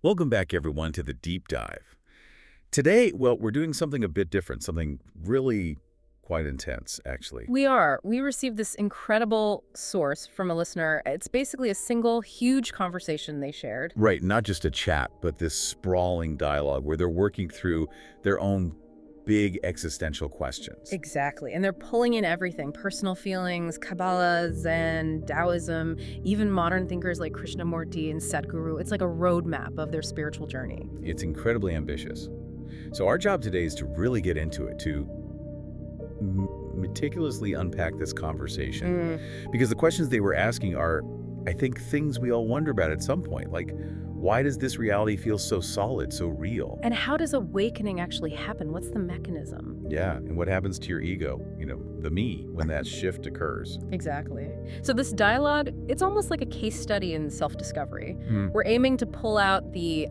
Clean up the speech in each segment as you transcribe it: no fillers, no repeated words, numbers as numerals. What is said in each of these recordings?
Welcome back, everyone, to the Deep Dive. Today, well, we're doing something a bit different, something really quite intense, actually. We received this incredible source from a listener. It's basically a single huge conversation they shared. Right, not just a chat, but this sprawling dialogue where they're working through their own big existential questions. Exactly. And they're pulling in everything, personal feelings, Kabbalah, Zen, Taoism, even modern thinkers like Krishnamurti and Sadhguru. It's like a roadmap of their spiritual journey. It's incredibly ambitious. So our job today is to really get into it, to meticulously unpack this conversation. Because the questions they were asking are, I think, things we all wonder about at some point, like, why does this reality feel so solid, so real? And how does awakening actually happen? What's the mechanism? Yeah, and what happens to your ego, the me, when that shift occurs? Exactly. So this dialogue, it's almost like a case study in self-discovery. We're aiming to pull out the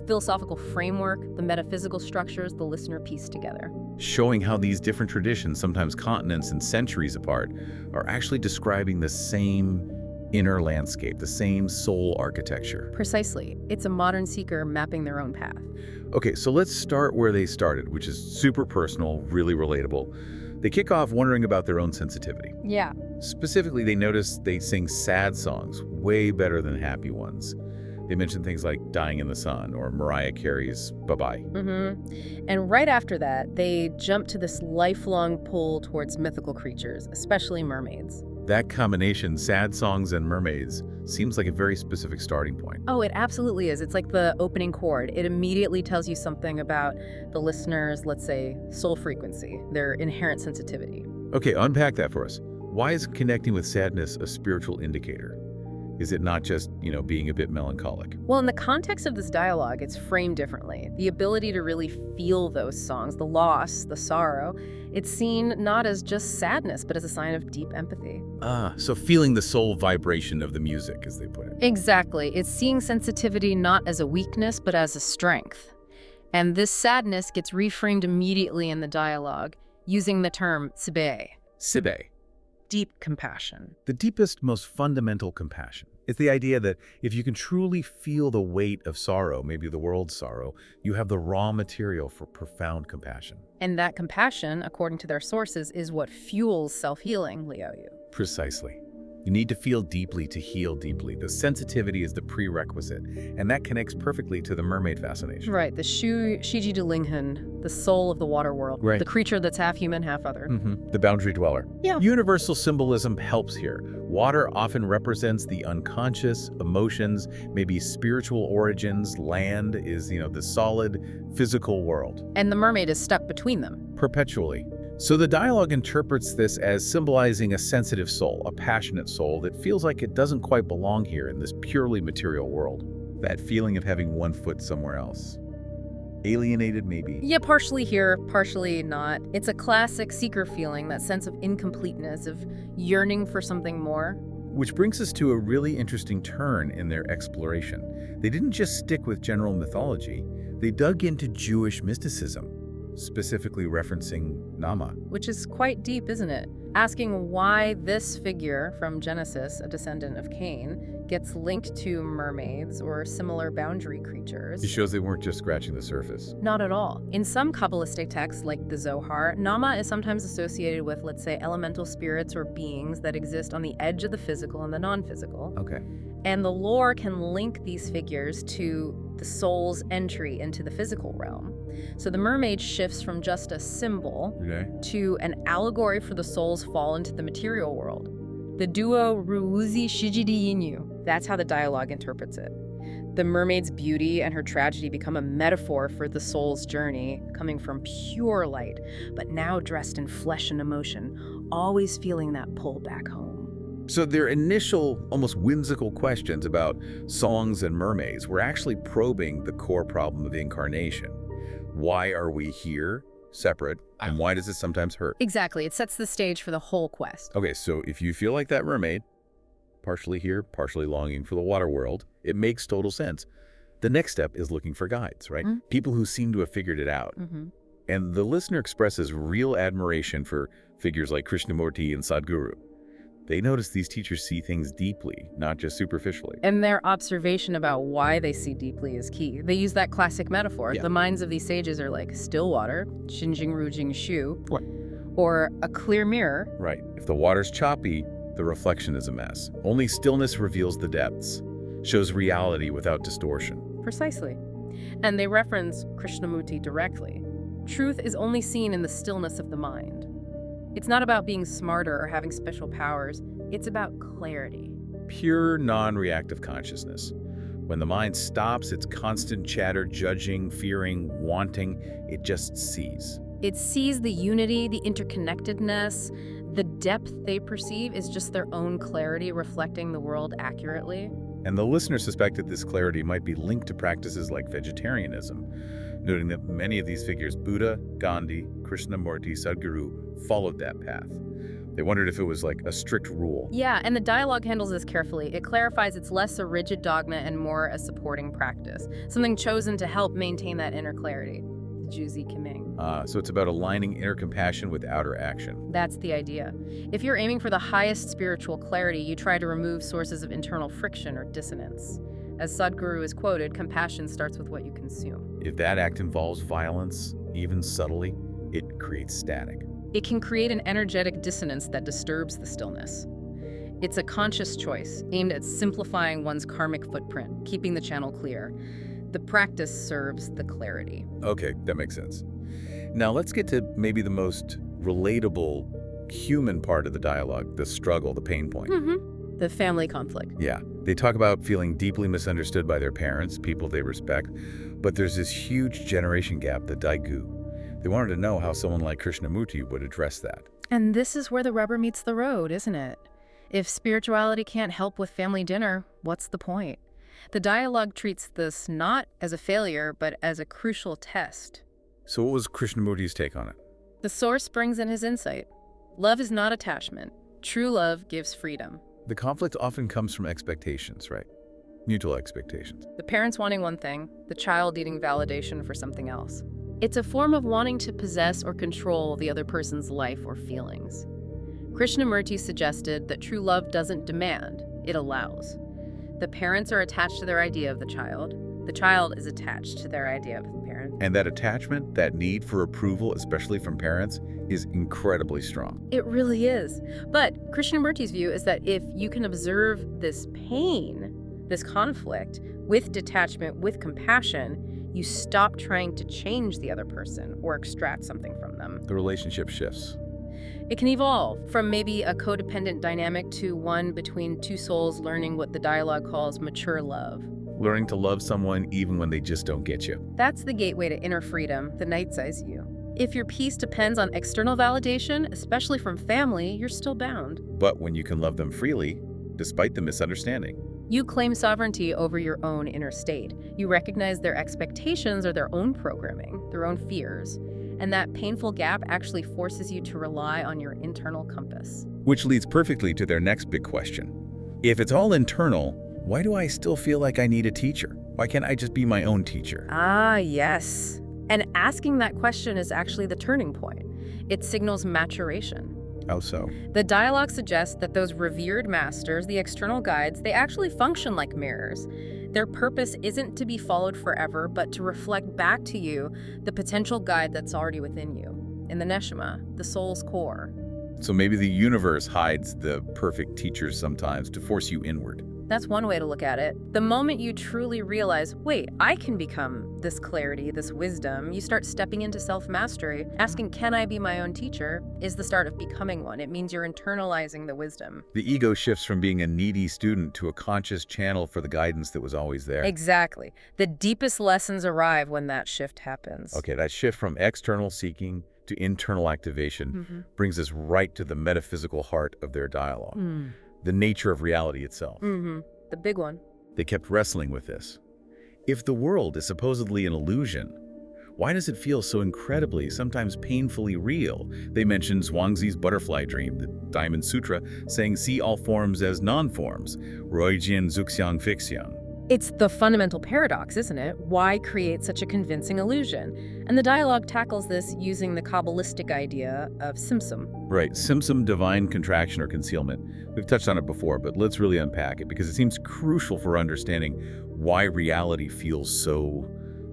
philosophical framework, the metaphysical structures the listener pieced together. Showing how these different traditions, sometimes continents and centuries apart, are actually describing the same inner landscape, the same soul architecture. Precisely. It's a modern seeker mapping their own path. Okay, so let's start where they started, which is super personal, really relatable. They kick off wondering about their own sensitivity. Yeah. Specifically, they notice they sing sad songs way better than happy ones. They mention things like Dying in the Sun or Mariah Carey's Bye-Bye. And right after that, they jump to this lifelong pull towards mythical creatures, especially mermaids. That combination, sad songs and mermaids, seems like a very specific starting point. Oh, it absolutely is. It's like the opening chord. It immediately tells you something about the listener's, let's say, soul frequency, their inherent sensitivity. Okay, unpack that for us. Why is connecting with sadness a spiritual indicator? Is it not just, being a bit melancholic? Well, in the context of this dialogue, it's framed differently. The ability to really feel those songs, the loss, the sorrow, it's seen not as just sadness, but as a sign of deep empathy. So feeling the soul vibration of the music, as they put it. Exactly. It's seeing sensitivity not as a weakness, but as a strength. And this sadness gets reframed immediately in the dialogue, using the term sibe, Sibe. deep compassion. The deepest, most fundamental compassion. It's the idea that if you can truly feel the weight of sorrow, maybe the world's sorrow, you have the raw material for profound compassion. And that compassion, according to their sources, is what fuels self-healing, Liaoyu. Precisely. You need to feel deeply to heal deeply. The sensitivity is the prerequisite, and that connects perfectly to the mermaid fascination. Right, the Shiji de Linghen, the soul of the water world, Right. the creature that's half human, half other. The boundary dweller. Yeah. Universal symbolism helps here. Water often represents the unconscious, emotions, maybe spiritual origins. Land is, the solid, physical world. And the mermaid is stuck between them. Perpetually. So the dialogue interprets this as symbolizing a sensitive soul, a passionate soul that feels like it doesn't quite belong here in this purely material world. That feeling of having one foot somewhere else. Alienated, maybe. Yeah, partially here, partially not. It's a classic seeker feeling, that sense of incompleteness, of yearning for something more. Which brings us to a really interesting turn in their exploration. They didn't just stick with general mythology, they dug into Jewish mysticism, specifically referencing Nama. Which is quite deep, isn't it? Asking why this figure from Genesis, a descendant of Cain, gets linked to mermaids or similar boundary creatures. It shows they weren't just scratching the surface. Not at all. In some Kabbalistic texts, like the Zohar, Nama is sometimes associated with, let's say, elemental spirits or beings that exist on the edge of the physical and the non-physical. Okay. And the lore can link these figures to the soul's entry into the physical realm. So the mermaid shifts from just a symbol to an allegory for the soul's fall into the material world. The duo Ruuzi Shijidi Yinyu, that's how the dialogue interprets it. The mermaid's beauty and her tragedy become a metaphor for the soul's journey, coming from pure light, but now dressed in flesh and emotion, always feeling that pull back home. So their initial, almost whimsical questions about songs and mermaids were actually probing the core problem of incarnation. Why are we here, separate, and why does it sometimes hurt? Exactly. It sets the stage for the whole quest. Okay, so if you feel like that mermaid, partially here, partially longing for the water world, it makes total sense. The next step is looking for guides, right? People who seem to have figured it out. And the listener expresses real admiration for figures like Krishnamurti and Sadhguru. They notice these teachers see things deeply, not just superficially. And their observation about why they see deeply is key. They use that classic metaphor. Yeah. The minds of these sages are like still water, Xinjing Rujing Shu, What? or a clear mirror. Right. If the water's choppy, the reflection is a mess. Only stillness reveals the depths, shows reality without distortion. Precisely. And they reference Krishnamurti directly. Truth is only seen in the stillness of the mind. It's not about being smarter or having special powers. It's about clarity. Pure, non-reactive consciousness. When the mind stops its constant chatter, judging, fearing, wanting, it just sees. It sees the unity, the interconnectedness, the depth they perceive is just their own clarity reflecting the world accurately. And the listener suspected this clarity might be linked to practices like vegetarianism, noting that many of these figures, Buddha, Gandhi, Krishnamurti, Sadhguru, followed that path. They wondered if it was like a strict rule. Yeah, and the dialogue handles this carefully. It clarifies it's less a rigid dogma and more a supporting practice, something chosen to help maintain that inner clarity. The Juzi Kiming. So it's about aligning inner compassion with outer action. That's the idea. If you're aiming for the highest spiritual clarity, you try to remove sources of internal friction or dissonance. As Sadhguru is quoted, compassion starts with what you consume. If that act involves violence, even subtly, it creates static. It can create an energetic dissonance that disturbs the stillness. It's a conscious choice aimed at simplifying one's karmic footprint, keeping the channel clear. The practice serves the clarity. Okay, that makes sense. Now let's get to maybe the most relatable human part of the dialogue, the struggle, the pain point. The family conflict. Yeah, they talk about feeling deeply misunderstood by their parents, people they respect, but there's this huge generation gap, the Daigu. They wanted to know how someone like Krishnamurti would address that. And this is where the rubber meets the road, isn't it? If spirituality can't help with family dinner, what's the point? The dialogue treats this not as a failure, but as a crucial test. So what was Krishnamurti's take on it? The source brings in his insight. Love is not attachment. True love gives freedom. The conflict often comes from expectations, right? Mutual expectations. The parents wanting one thing, the child needing validation for something else. It's a form of wanting to possess or control the other person's life or feelings. Krishnamurti suggested that true love doesn't demand, it allows. The parents are attached to their idea of the child is attached to their idea of the parent. And that attachment, that need for approval, especially from parents, is incredibly strong. It really is. But Krishnamurti's view is that if you can observe this pain, this conflict, with detachment, with compassion, you stop trying to change the other person or extract something from them. The relationship shifts. It can evolve from maybe a codependent dynamic to one between two souls learning what the dialogue calls mature love. Learning to love someone even when they just don't get you. That's the gateway to inner freedom, the night-size you. If your peace depends on external validation, especially from family, you're still bound. But when you can love them freely, despite the misunderstanding, you claim sovereignty over your own inner state. You recognize their expectations or their own programming, their own fears. And that painful gap actually forces you to rely on your internal compass. Which leads perfectly to their next big question. If it's all internal, why do I still feel like I need a teacher? Why can't I just be my own teacher? Ah, yes. And asking that question is actually the turning point. It signals maturation. How so? The dialogue suggests that those revered masters, the external guides, they actually function like mirrors. Their purpose isn't to be followed forever, but to reflect back to you the potential guide that's already within you, in the neshama, the soul's core. So maybe the universe hides the perfect teachers sometimes to force you inward. That's one way to look at it. The moment you truly realize, wait, I can become this clarity, this wisdom, you start stepping into self-mastery. Asking, can I be my own teacher, is the start of becoming one. It means you're internalizing the wisdom. The ego shifts from being a needy student to a conscious channel for the guidance that was always there. Exactly. The deepest lessons arrive when that shift happens. Okay, that shift from external seeking to internal activation brings us right to the metaphysical heart of their dialogue. The nature of reality itself. The big one. They kept wrestling with this. If the world is supposedly an illusion, why does it feel so incredibly, sometimes painfully real? They mentioned Zhuangzi's butterfly dream, the Diamond Sutra, saying see all forms as non-forms, Ruijin Zuxiang Fixiang. It's the fundamental paradox, isn't it? Why create such a convincing illusion? And the dialogue tackles this using the Kabbalistic idea of Tzimtzum. Right, Tzimtzum, divine contraction or concealment. We've touched on it before, but let's really unpack it because it seems crucial for understanding why reality feels so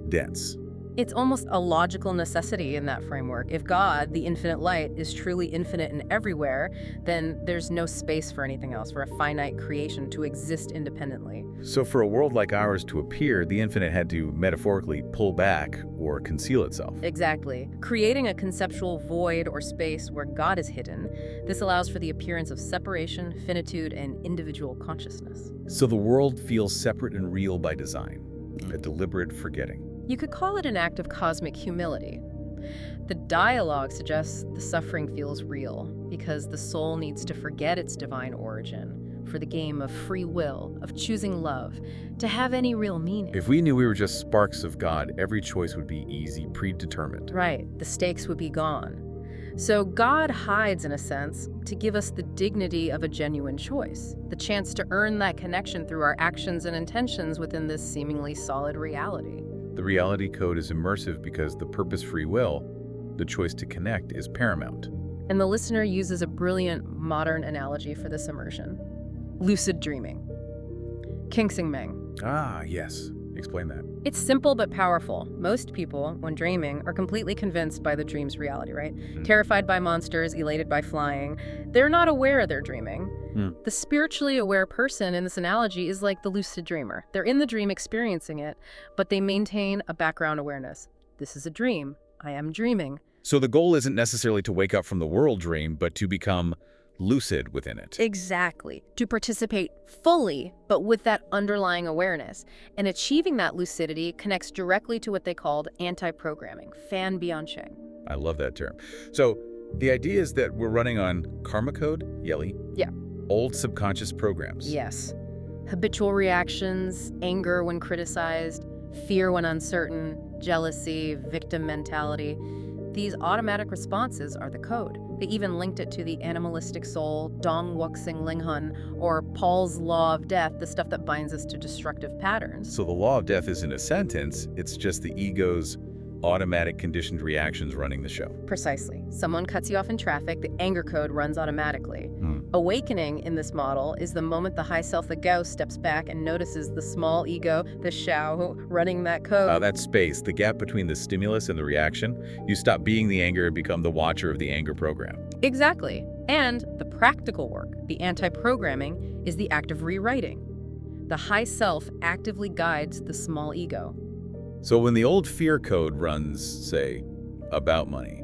dense. It's almost a logical necessity in that framework. If God, the infinite light, is truly infinite and everywhere, then there's no space for anything else, for a finite creation to exist independently. So for a world like ours to appear, the infinite had to metaphorically pull back or conceal itself. Exactly. Creating a conceptual void or space where God is hidden, this allows for the appearance of separation, finitude, and individual consciousness. So the world feels separate and real by design, a deliberate forgetting. You could call it an act of cosmic humility. The dialogue suggests the suffering feels real because the soul needs to forget its divine origin for the game of free will, of choosing love, to have any real meaning. If we knew we were just sparks of God, every choice would be easy, predetermined. Right, the stakes would be gone. So God hides, in a sense, to give us the dignity of a genuine choice, the chance to earn that connection through our actions and intentions within this seemingly solid reality. The reality code is immersive because the purpose free will, the choice to connect, is paramount. And the listener uses a brilliant modern analogy for this immersion. Lucid dreaming. Kingsing Meng. Ah, yes. Explain that. It's simple but powerful. Most people, when dreaming, are completely convinced by the dream's reality, right? Terrified by monsters, elated by flying. They're not aware they're dreaming. The spiritually aware person in this analogy is like the lucid dreamer. They're in the dream experiencing it, but they maintain a background awareness. This is a dream. I am dreaming. So the goal isn't necessarily to wake up from the world dream, but to become lucid within it. Exactly. To participate fully, but with that underlying awareness. And achieving that lucidity connects directly to what they called anti-programming, Fan Biancheng. I love that term. So the idea is that we're running on karma code, Yeli. Yeah. Old subconscious programs. Yes. Habitual reactions, anger when criticized, fear when uncertain, jealousy, victim mentality. These automatic responses are the code. They even linked it to the animalistic soul, Dong Wuxing Linghun, or Paul's law of death, the stuff that binds us to destructive patterns. So the law of death isn't a sentence, it's just the ego's automatic conditioned reactions running the show. Precisely. Someone cuts you off in traffic, the anger code runs automatically. Awakening in this model is the moment the high self, the Gao, steps back and notices the small ego, the Shao, running that code. That space, the gap between the stimulus and the reaction, you stop being the anger and become the watcher of the anger program. Exactly. And the practical work, the anti-programming, is the act of rewriting. The high self actively guides the small ego. So when the old fear code runs, say, about money,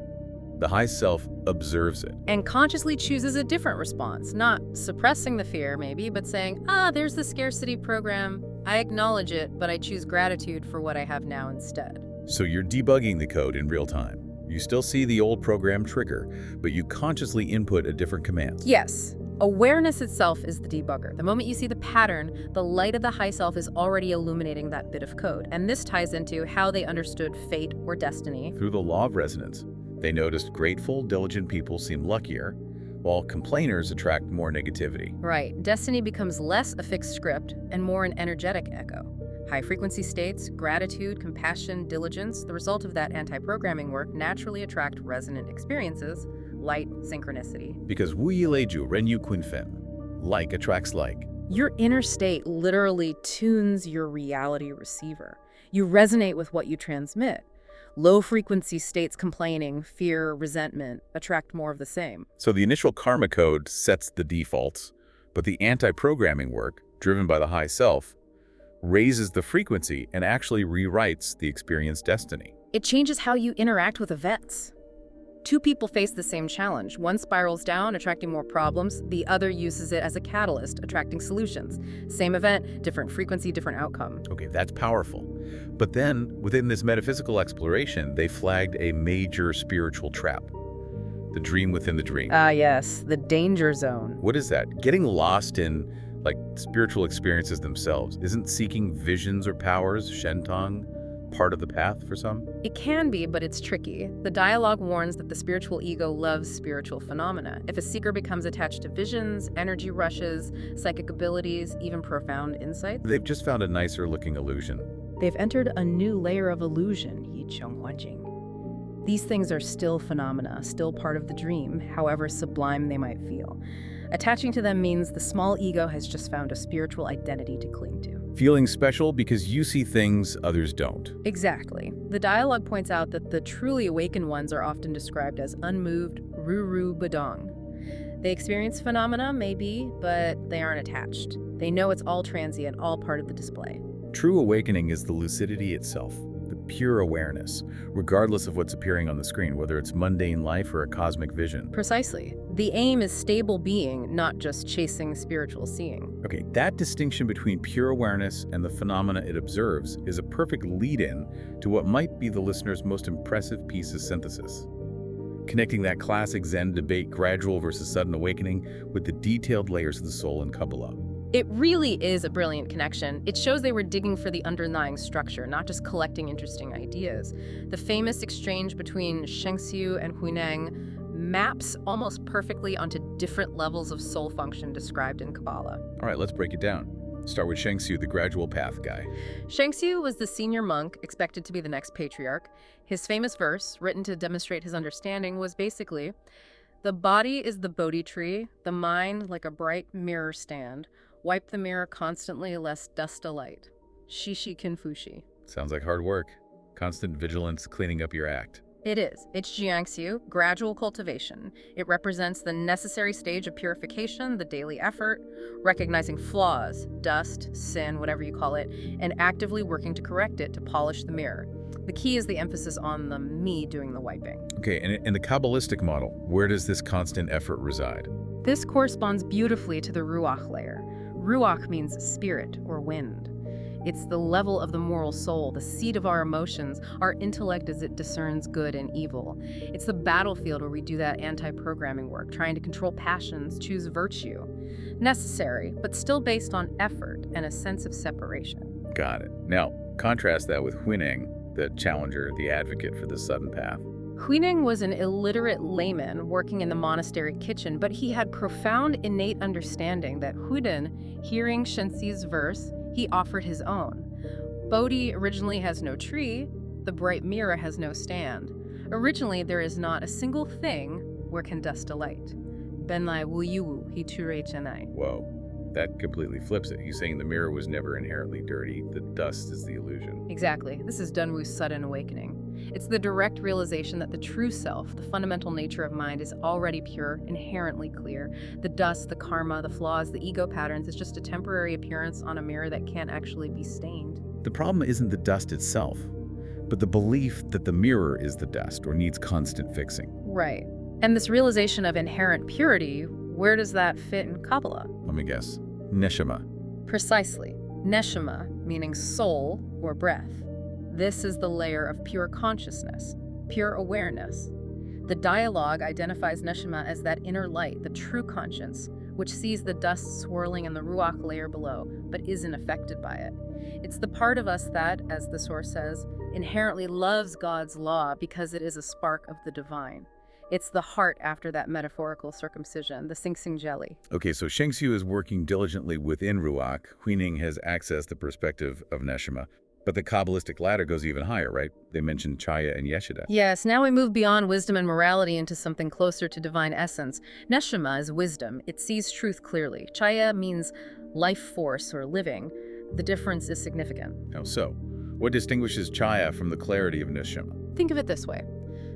the high self observes it. And consciously chooses a different response, not suppressing the fear maybe, but saying, there's the scarcity program. I acknowledge it, but I choose gratitude for what I have now instead. So you're debugging the code in real time. You still see the old program trigger, but you consciously input a different command. Yes. Awareness itself is the debugger. The moment you see the pattern, the light of the high self is already illuminating that bit of code. And this ties into how they understood fate or destiny. Through the law of resonance, they noticed grateful, diligent people seem luckier, while complainers attract more negativity. Right. Destiny becomes less a fixed script and more an energetic echo. High-frequency states, gratitude, compassion, diligence, the result of that anti-programming work naturally attract resonant experiences, light, synchronicity. Because Wu Yi Lei Ju Ren Yu Kun Fen, like attracts like. Your inner state literally tunes your reality receiver. You resonate with what you transmit. Low-frequency states, complaining, fear, resentment, attract more of the same. So the initial karma code sets the defaults, but the anti-programming work, driven by the high self, raises the frequency and actually rewrites the experienced destiny. It changes how you interact with events. Two people face the same challenge. One spirals down, attracting more problems. The other uses it as a catalyst, attracting solutions. Same event, different frequency, different outcome. Okay, that's powerful. But then, within this metaphysical exploration, they flagged a major spiritual trap. The dream within the dream. Yes, the danger zone. What is that? Getting lost in, spiritual experiences themselves. Isn't seeking visions or powers, Shentong, part of the path for some? It can be, but it's tricky. The dialogue warns that the spiritual ego loves spiritual phenomena. If a seeker becomes attached to visions, energy rushes, psychic abilities, even profound insights, They've just found a nicer looking illusion. they've entered a new layer of illusion, Yi Chenghuajing. These things are still phenomena, still part of the dream, however sublime they might feel. Attaching to them means the small ego has just found a spiritual identity to cling to. Feeling special because you see things others don't. Exactly. The dialogue points out that the truly awakened ones are often described as unmoved Ruru Badong. They experience phenomena, maybe, but they aren't attached. They know it's all transient, all part of the display. True awakening is the lucidity itself, the pure awareness, regardless of what's appearing on the screen, whether it's mundane life or a cosmic vision. Precisely. The aim is stable being, not just chasing spiritual seeing. Okay, that distinction between pure awareness and the phenomena it observes is a perfect lead-in to what might be the listener's most impressive piece of synthesis. Connecting that classic Zen debate, gradual versus sudden awakening, with the detailed layers of the soul in Kabbalah. It really is a brilliant connection. It shows they were digging for the underlying structure, not just collecting interesting ideas. The famous exchange between Shengxiu and Huineng maps almost perfectly onto different levels of soul function described in Kabbalah. All right, let's break it down. Start with Shengxiu, the gradual path guy. Shengxiu was the senior monk, expected to be the next patriarch. His famous verse, written to demonstrate his understanding, was basically, "The body is the Bodhi tree, the mind like a bright mirror stand. Wipe the mirror constantly lest dust alight. Shishi Kinfushi." Sounds like hard work. Constant vigilance cleaning up your act. It is. It's Jiangxiu, gradual cultivation. It represents the necessary stage of purification, the daily effort, recognizing flaws, dust, sin, whatever you call it, and actively working to correct it to polish the mirror. The key is the emphasis on the me doing the wiping. Okay, and in the Kabbalistic model, where does this constant effort reside? This corresponds beautifully to the Ruach layer. Ruach means spirit or wind. It's the level of the moral soul, the seat of our emotions, our intellect as it discerns good and evil. It's the battlefield where we do that anti-programming work, trying to control passions, choose virtue. Necessary, but still based on effort and a sense of separation. Got it. Now, contrast that with Huineng, the challenger, the advocate for the sudden path. Huineng was an illiterate layman working in the monastery kitchen, but he had profound innate understanding that Huden, hearing Shenxi's verse, he offered his own. Bodhi originally has no tree, the bright mirror has no stand. Originally, there is not a single thing where can dust alight. Benlai wu yu he ture chenai. Whoa, that completely flips it. He's saying the mirror was never inherently dirty. The dust is the illusion. Exactly. This is Dunwu's sudden awakening. It's the direct realization that the true self, the fundamental nature of mind, is already pure, inherently clear. The dust, the karma, the flaws, the ego patterns is just a temporary appearance on a mirror that can't actually be stained. The problem isn't the dust itself, but the belief that the mirror is the dust or needs constant fixing. Right. And this realization of inherent purity, where does that fit in Kabbalah? Let me guess. Neshama. Precisely. Neshama, meaning soul or breath. This is the layer of pure consciousness, pure awareness. The dialogue identifies Neshama as that inner light, the true conscience, which sees the dust swirling in the Ruach layer below, but isn't affected by it. It's the part of us that, as the source says, inherently loves God's law because it is a spark of the divine. It's the heart after that metaphorical circumcision, the Sing Sing jelly. Okay, so Shengxiu is working diligently within Ruach. Huineng has accessed the perspective of Neshama. But the Kabbalistic ladder goes even higher, right? They mentioned Chaya and Yeshida. Yes, now we move beyond wisdom and morality into something closer to divine essence. Neshama is wisdom. It sees truth clearly. Chaya means life force or living. The difference is significant. How so? What distinguishes Chaya from the clarity of Neshama? Think of it this way.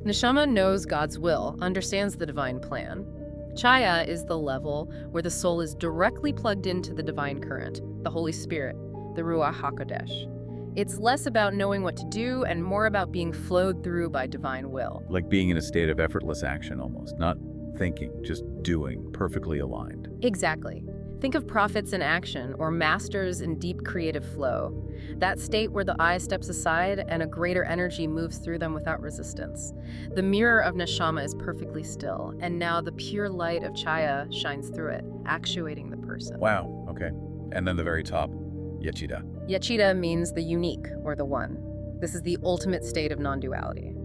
Neshama knows God's will, understands the divine plan. Chaya is the level where the soul is directly plugged into the divine current, the Holy Spirit, the Ruach HaKodesh. It's less about knowing what to do and more about being flowed through by divine will. Like being in a state of effortless action almost, not thinking, just doing, perfectly aligned. Exactly. Think of prophets in action or masters in deep creative flow. That state where the eye steps aside and a greater energy moves through them without resistance. The mirror of Neshama is perfectly still, and now the pure light of Chaya shines through it, actuating the person. Wow, okay. And then the very top, Yechida. Yechida means the unique or the one. This is the ultimate state of non-duality.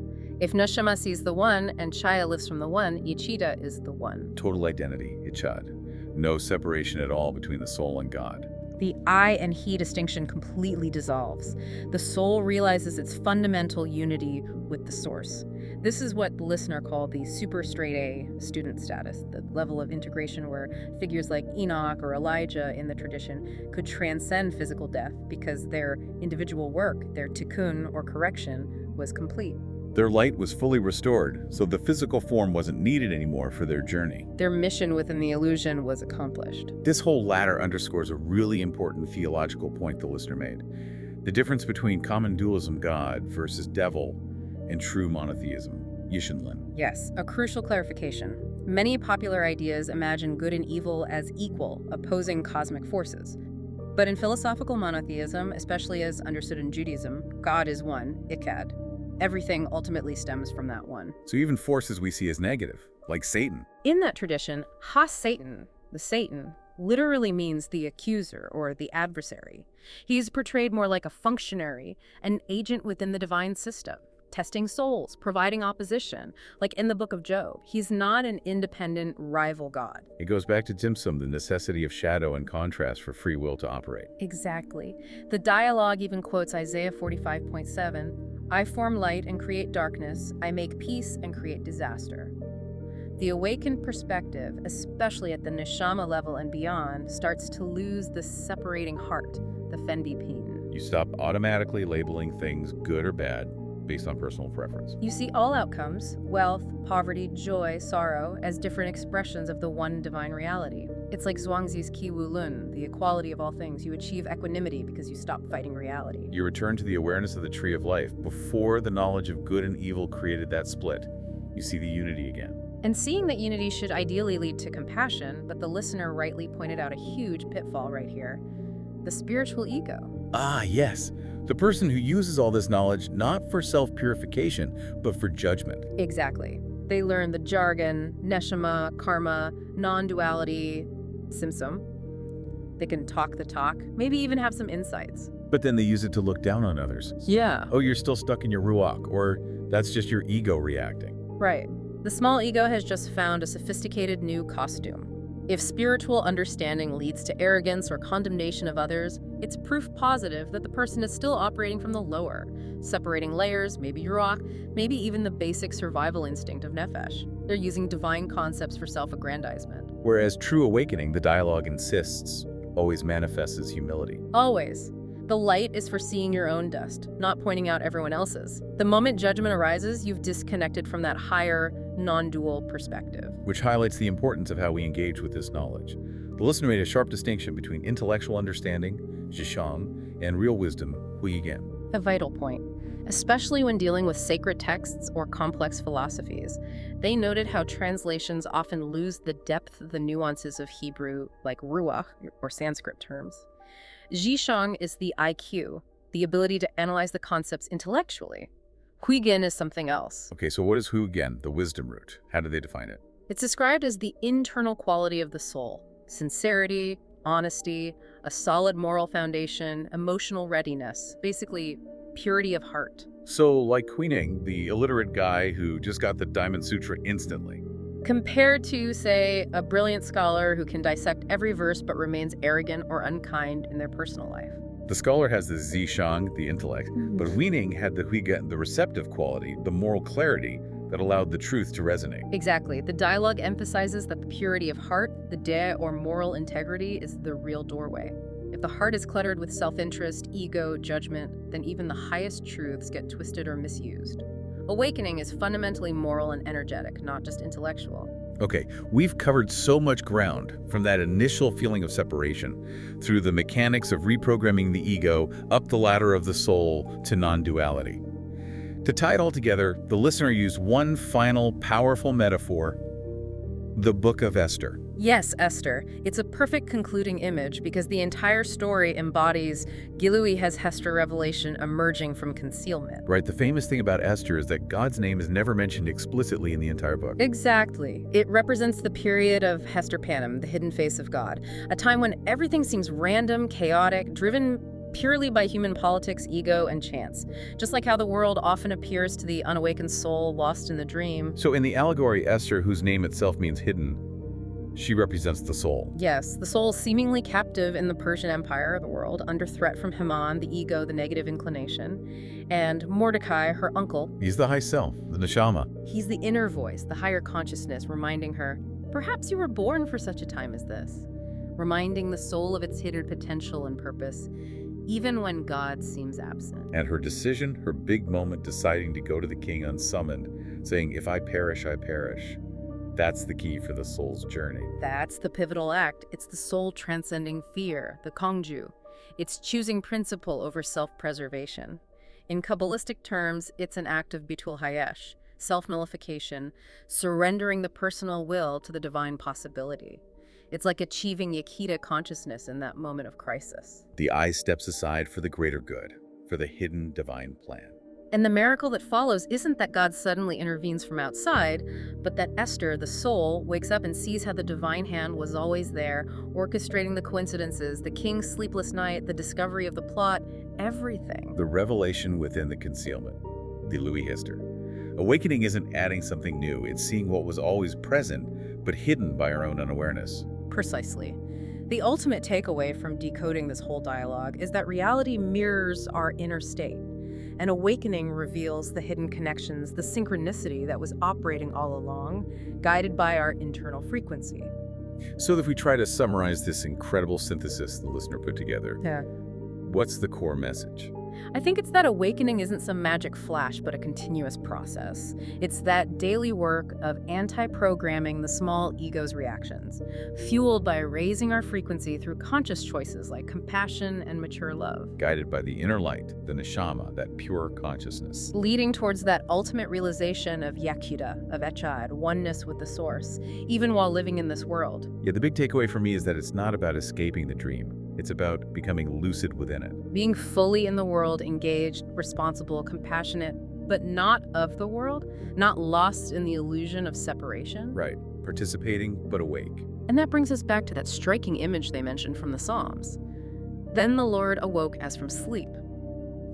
If Neshama sees the one and Chaya lives from the one, Yichida is the one. Total identity, Ichad. No separation at all between the soul and God. The I and he distinction completely dissolves. The soul realizes its fundamental unity with the source. This is what the listener called the super straight A student status, the level of integration where figures like Enoch or Elijah in the tradition could transcend physical death because their individual work, their tikkun or correction, was complete. Their light was fully restored, so the physical form wasn't needed anymore for their journey. Their mission within the illusion was accomplished. This whole ladder underscores a really important theological point the listener made. The difference between common dualism God versus devil and true monotheism, Yishinlin. Yes, a crucial clarification. Many popular ideas imagine good and evil as equal, opposing cosmic forces. But in philosophical monotheism, especially as understood in Judaism, God is one, Ikkad. Everything ultimately stems from that one. So even forces we see as negative, like Satan. In that tradition, Ha-Satan, the Satan, literally means the accuser or the adversary. He's portrayed more like a functionary, an agent within the divine system, testing souls, providing opposition. Like in the book of Job, he's not an independent rival god. It goes back to Tzimtzum, the necessity of shadow and contrast for free will to operate. Exactly. The dialogue even quotes Isaiah 45:7. I form light and create darkness. I make peace and create disaster. The awakened perspective, especially at the neshama level and beyond, starts to lose the separating heart, the Fendi peen. You stop automatically labeling things good or bad based on personal preference. You see all outcomes, wealth, poverty, joy, sorrow, as different expressions of the one divine reality. It's like Zhuangzi's Qi Wu Lun, the equality of all things. You achieve equanimity because you stop fighting reality. You return to the awareness of the tree of life. Before the knowledge of good and evil created that split, you see the unity again. And seeing that unity should ideally lead to compassion, but the listener rightly pointed out a huge pitfall right here: the spiritual ego. Ah, yes. The person who uses all this knowledge not for self-purification, but for judgment. Exactly. They learn the jargon, neshama, karma, non-duality, simsum. They can talk the talk, maybe even have some insights. But then they use it to look down on others. Yeah. Oh, you're still stuck in your ruach, or that's just your ego reacting. Right. The small ego has just found a sophisticated new costume. If spiritual understanding leads to arrogance or condemnation of others, it's proof positive that the person is still operating from the lower, separating layers, maybe ruach, maybe even the basic survival instinct of nefesh. They're using divine concepts for self-aggrandizement. Whereas true awakening, the dialogue insists, always manifests as humility. Always. The light is for seeing your own dust, not pointing out everyone else's. The moment judgment arises, you've disconnected from that higher, non-dual perspective. Which highlights the importance of how we engage with this knowledge. The listener made a sharp distinction between intellectual understanding, Zhishang, and real wisdom, Huigen. A vital point, especially when dealing with sacred texts or complex philosophies. They noted how translations often lose the depth of the nuances of Hebrew, like ruach, or Sanskrit terms. Zhishang is the IQ, the ability to analyze the concepts intellectually. Huigen is something else. Okay, so what is Huigen, the wisdom root? How do they define it? It's described as the internal quality of the soul: sincerity, honesty, a solid moral foundation, emotional readiness, basically purity of heart. So, like Huineng, the illiterate guy who just got the Diamond Sutra instantly. Compared to, say, a brilliant scholar who can dissect every verse but remains arrogant or unkind in their personal life. The scholar has the Zhishang, the intellect, but Huining had the Huigen, the receptive quality, the moral clarity that allowed the truth to resonate. Exactly. The dialogue emphasizes that the purity of heart, the de or moral integrity, is the real doorway. If the heart is cluttered with self-interest, ego, judgment, then even the highest truths get twisted or misused. Awakening is fundamentally moral and energetic, not just intellectual. Okay, we've covered so much ground, from that initial feeling of separation, through the mechanics of reprogramming the ego, up the ladder of the soul to non-duality. To tie it all together, the listener used one final powerful metaphor: the Book of Esther. Yes, Esther. It's a perfect concluding image because the entire story embodies Gilui Hester revelation emerging from concealment. Right, the famous thing about Esther is that God's name is never mentioned explicitly in the entire book. Exactly. It represents the period of Hester Panem, the hidden face of God, a time when everything seems random, chaotic, driven purely by human politics, ego, and chance. Just like how the world often appears to the unawakened soul lost in the dream. So in the allegory, Esther, whose name itself means hidden, she represents the soul. Yes, the soul seemingly captive in the Persian Empire, the world, under threat from Haman, the ego, the negative inclination, and Mordecai, her uncle. He's the high self, the neshama. He's the inner voice, the higher consciousness, reminding her, perhaps you were born for such a time as this, reminding the soul of its hidden potential and purpose, even when God seems absent. And her decision, her big moment deciding to go to the king unsummoned, saying, if I perish, I perish. That's the key for the soul's journey. That's the pivotal act. It's the soul transcending fear, the Kongju. It's choosing principle over self-preservation. In Kabbalistic terms, it's an act of Bitul Hayesh, self-nullification, surrendering the personal will to the divine possibility. It's like achieving Yakita consciousness in that moment of crisis. The I steps aside for the greater good, for the hidden divine plan. And the miracle that follows isn't that God suddenly intervenes from outside, but that Esther, the soul, wakes up and sees how the divine hand was always there, orchestrating the coincidences, the king's sleepless night, the discovery of the plot, everything. The revelation within the concealment, the Louis Hister. Awakening isn't adding something new, it's seeing what was always present, but hidden by our own unawareness. Precisely. The ultimate takeaway from decoding this whole dialogue is that reality mirrors our inner state. An awakening reveals the hidden connections, the synchronicity that was operating all along, guided by our internal frequency. So if we try to summarize this incredible synthesis the listener put together, what's the core message? I think it's that awakening isn't some magic flash, but a continuous process. It's that daily work of anti-programming the small ego's reactions, fueled by raising our frequency through conscious choices like compassion and mature love. Guided by the inner light, the neshama, that pure consciousness. Leading towards that ultimate realization of Yakida, of Echad, oneness with the source, even while living in this world. Yeah, the big takeaway for me is that it's not about escaping the dream. It's about becoming lucid within it. Being fully in the world, engaged, responsible, compassionate, but not of the world, not lost in the illusion of separation. Right, participating but awake. And that brings us back to that striking image they mentioned from the Psalms. Then the Lord awoke as from sleep.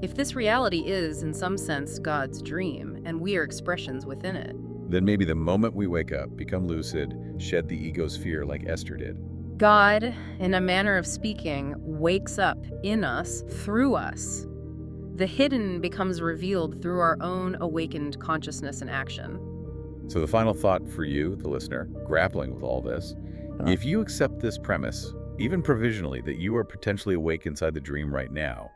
If this reality is, in some sense, God's dream, and we are expressions within it, then maybe the moment we wake up, become lucid, shed the ego's fear like Esther did. God, in a manner of speaking, wakes up in us, through us. The hidden becomes revealed through our own awakened consciousness and action. So the final thought for you, the listener, grappling with all this, if you accept this premise, even provisionally, that you are potentially awake inside the dream right now,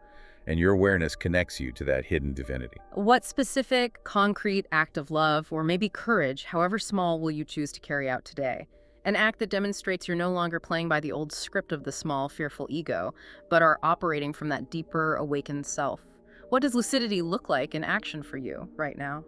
and your awareness connects you to that hidden divinity. What specific, concrete act of love, or maybe courage, however small, will you choose to carry out today? An act that demonstrates you're no longer playing by the old script of the small, fearful ego, but are operating from that deeper, awakened self. What does lucidity look like in action for you right now?